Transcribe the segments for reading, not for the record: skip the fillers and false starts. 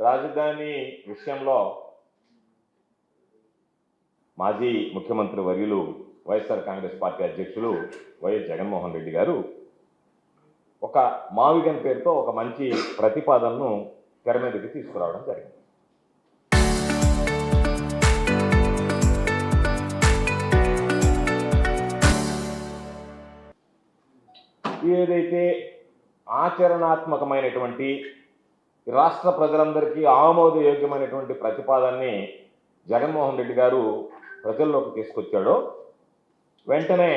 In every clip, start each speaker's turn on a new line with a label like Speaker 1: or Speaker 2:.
Speaker 1: రాజధాని విషయంలో మాజీ ముఖ్యమంత్రి వర్యులు వైఎస్ఆర్ కాంగ్రెస్ పార్టీ అధ్యక్షులు వైఎస్ జగన్మోహన్ రెడ్డి గారు ఒక మావిగన్ పేరుతో ఒక మంచి ప్రతిపాదనను తెర మీదకి తీసుకురావడం జరిగింది. ఏదైతే ఆచరణాత్మకమైనటువంటి రాష్ట్ర ప్రజలందరికీ ఆమోదయోగ్యమైనటువంటి ప్రతిపాదనని జగన్మోహన్ రెడ్డి గారు ప్రజల్లోకి తీసుకొచ్చాడో వెంటనే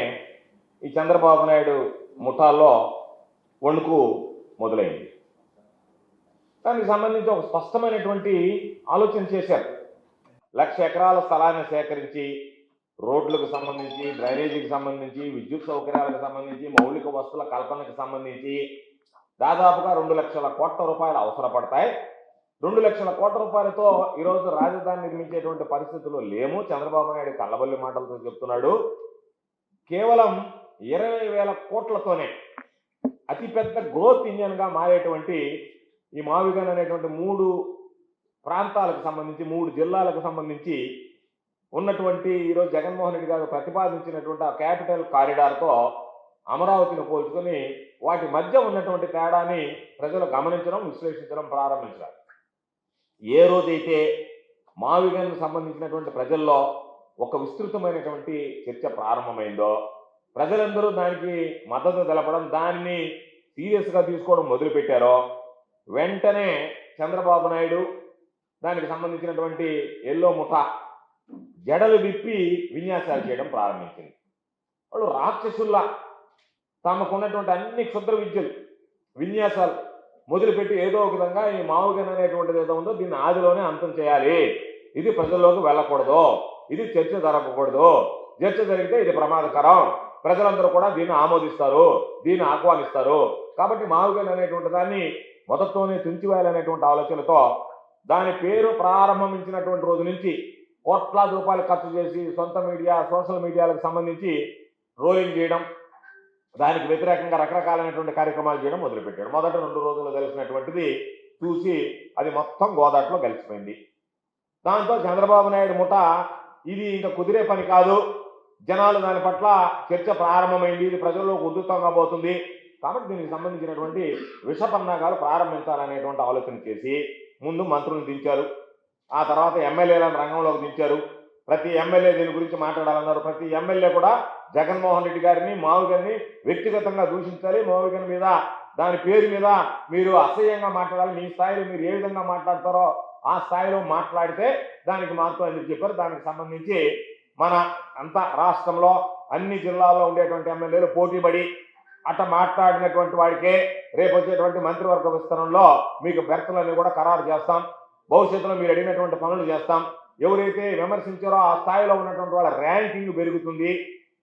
Speaker 1: ఈ చంద్రబాబు నాయుడు ముఠాల్లో వణుకు మొదలైంది. దానికి సంబంధించి ఒక స్పష్టమైనటువంటి ఆలోచన చేశారు. 1,00,000 ఎకరాల స్థలాన్ని సేకరించి రోడ్లకు సంబంధించి, డ్రైనేజీకి సంబంధించి, విద్యుత్ సౌకర్యాలకు సంబంధించి, మౌలిక వస్తువుల కల్పనకు సంబంధించి దాదాపుగా 2,00,000 కోట్ల రూపాయలు అవసరపడతాయి. 2,00,000 కోట్ల రూపాయలతో ఈరోజు రాజధాని నిర్మించేటువంటి పరిస్థితులు లేము. చంద్రబాబు నాయుడు కళ్ళబొల్లి మాటలతో చెప్తున్నాడు. కేవలం 20,000 కోట్లతోనే అతిపెద్ద గ్రోత్ ఇంజన్గా మారేటువంటి ఈ మావిగన్ అనేటువంటి 3 ప్రాంతాలకు సంబంధించి, 3 జిల్లాలకు సంబంధించి ఉన్నటువంటి ఈరోజు జగన్మోహన్ రెడ్డి గారు ప్రతిపాదించినటువంటి ఆ క్యాపిటల్ కారిడార్తో అమరావతిని పోల్చుకొని వాటి మధ్య ఉన్నటువంటి తేడాని ప్రజలు గమనించడం, విశ్లేషించడం ప్రారంభించారు. ఏ రోజైతే మావిగన్కు సంబంధించినటువంటి ప్రజల్లో ఒక విస్తృతమైనటువంటి చర్చ ప్రారంభమైందో, ప్రజలందరూ దానికి మద్దతు తెలపడం, దాన్ని సీరియస్గా తీసుకోవడం మొదలుపెట్టారో వెంటనే చంద్రబాబు నాయుడు దానికి సంబంధించినటువంటి ఎల్లో ముఠా జడలు విప్పి విన్యాసాలు చేయడం ప్రారంభించింది. వాళ్ళు రాక్షసుల్లా తమకున్నటువంటి అన్ని క్షుద్ర విద్యలు, విన్యాసాలు మొదలుపెట్టి ఏదో ఒక విధంగా ఈ మావిగన్ అనేటువంటిది ఏదో ఉందో దీన్ని ఆదిలోనే అంతం చేయాలి, ఇది ప్రజల్లోకి వెళ్ళకూడదు, ఇది చర్చ జరగకూడదు, చర్చ జరిగితే ఇది ప్రమాదకరం, ప్రజలందరూ కూడా దీన్ని ఆమోదిస్తారు, దీన్ని ఆహ్వానిస్తారు, కాబట్టి మావిగన్ అనేటువంటి దాన్ని మొదట్లోనే తుంచివేయాలనేటువంటి ఆలోచనతో దాని పేరు ప్రారంభించినటువంటి రోజు నుంచి కోట్లాది రూపాయలు ఖర్చు చేసి సొంత మీడియా, సోషల్ మీడియాలకు సంబంధించి రోలింగ్ చేయడం, దానికి వ్యతిరేకంగా రకరకాలైనటువంటి కార్యక్రమాలు చేయడం మొదలుపెట్టాడు. మొదట 2 రోజుల్లో తెలిసినటువంటిది చూసి అది మొత్తం గోదాట్లో కలిసిపోయింది. దాంతో చంద్రబాబు నాయుడు ముఠ ఇది ఇంకా కుదిరే పని కాదు, జనాలు దాని పట్ల చర్చ ప్రారంభమైంది, ఇది ప్రజల్లోకి ఉధృతంగా పోతుంది, కాబట్టి దీనికి సంబంధించినటువంటి విషపన్నాగాలు ప్రారంభించాలనేటువంటి ఆలోచన చేసి ముందు మంత్రులను దించారు, ఆ తర్వాత ఎమ్మెల్యేలను రంగంలోకి దించారు. ప్రతి ఎమ్మెల్యే దీని గురించి మాట్లాడాలన్నారు. ప్రతి ఎమ్మెల్యే కూడా జగన్మోహన్ రెడ్డి గారిని, మావిగన్ని వ్యక్తిగతంగా దూషించాలి, మావిగన్ మీద, దాని పేరు మీద మీరు అసహ్యంగా మాట్లాడాలి, మీ స్థాయిలో మీరు ఏ విధంగా మాట్లాడతారో ఆ స్థాయిలో మాట్లాడితే దానికి మార్పు అని చెప్పారు. దానికి సంబంధించి మన అంత రాష్ట్రంలో అన్ని జిల్లాల్లో ఉండేటువంటి ఎమ్మెల్యేలు పోటీపడి అట్లా మాట్లాడినటువంటి వాడికే రేపు వచ్చేటువంటి మంత్రివర్గ విస్తరణలో మీకు బెర్తలన్నీ కూడా ఖరారు చేస్తాం, భవిష్యత్తులో మీరు అడిగినటువంటి పనులు చేస్తాం, ఎవరైతే విమర్శించారో ఆ స్థాయిలో ఉన్నటువంటి వాళ్ళ ర్యాంకింగ్ పెరుగుతుంది,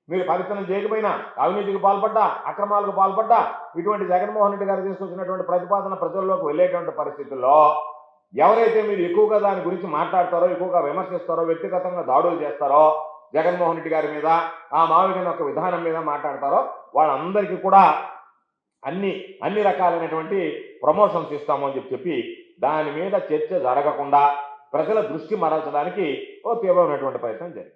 Speaker 1: మీరు పరిశ్రమ చేయకపోయినా, అవినీతికి పాల్పడ్డా, అక్రమాలకు పాల్పడ్డా, ఇటువంటి జగన్మోహన్ రెడ్డి గారు తీసుకొచ్చినటువంటి ప్రతిపాదన ప్రజల్లోకి వెళ్ళేటువంటి పరిస్థితుల్లో ఎవరైతే మీరు ఎక్కువగా దాని గురించి మాట్లాడతారో, ఎక్కువగా విమర్శిస్తారో, వ్యక్తిగతంగా దాడులు చేస్తారో జగన్మోహన్ రెడ్డి గారి మీద, ఆ మావిగన్ యొక్క విధానం మీద మాట్లాడతారో వాళ్ళందరికీ కూడా అన్ని రకాలైనటువంటి ప్రమోషన్స్ ఇస్తాము అని చెప్పి దాని మీద చర్చ జరగకుండా ప్రజల దృష్టి మరల్చడానికి ఓ తీవ్రమైనటువంటి ప్రయత్నం జరిగింది.